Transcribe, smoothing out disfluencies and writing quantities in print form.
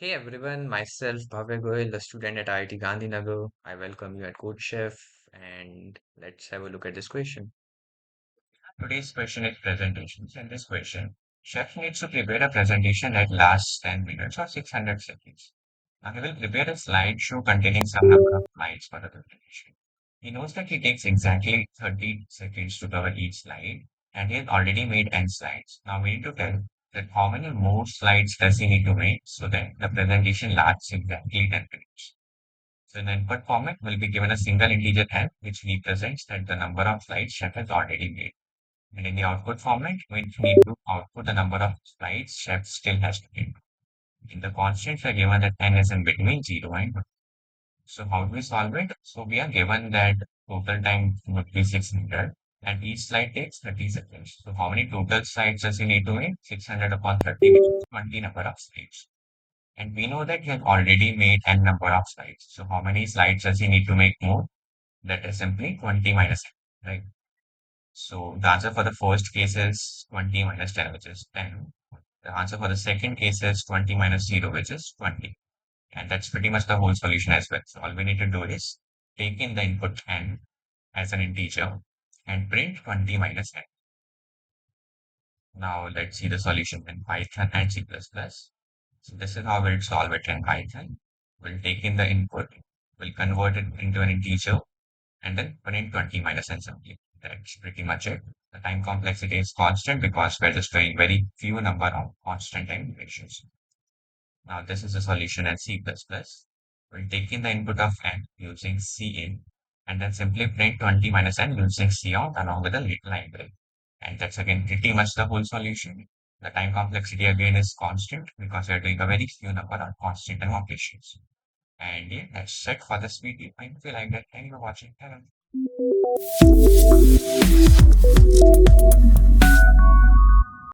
Hey everyone, myself Bhavya Goyal, a student at IIT Gandhinagar. I welcome you at CodeChef and let's have a look at this question. Today's question is presentations. In this question, chef needs to prepare a presentation that lasts 10 minutes or 600 seconds. Now he will prepare a slideshow containing some number of slides for the presentation. He knows that it takes exactly 30 seconds to cover each slide and he has already made 10 slides. Now we need to tell that how many more slides does he need to make so that the presentation lasts exactly 10 minutes. So in the input format will be given a single integer n which represents that the number of slides chef has already made. And in the output format, we need to output the number of slides chef still has to make. In the constants, we are given that n is in between 0 and 1. So how do we solve it? So we are given that total time would be 600 and each slide takes 30 seconds. So how many total slides does he need to make? 600 upon 30, which is 20 number of slides. And we know that he has already made n number of slides. So how many slides does he need to make more? That is simply 20 minus n, right? So the answer for the first case is 20 minus 10, which is 10. The answer for the second case is 20 minus 0, which is 20. And that's pretty much the whole solution as well. So all we need to do is take in the input n as an integer and print 20 minus n. Now let's see the solution in Python and C++. So this is how we'll solve it in Python. We'll take in the input, we'll convert it into an integer, and then print 20 minus n simply. That's pretty much it. The time complexity is constant because we're just doing very few number of constant time ratios. Now this is a solution in C++. We'll take in the input of n using cin and then simply print 20 minus n using cout along with a line break. And that's again pretty much the whole solution. The time complexity again is constant because we're doing a very few number of constant time operations. And yeah, that's it for this video. I hope you like that. Thank you for watching. Bye.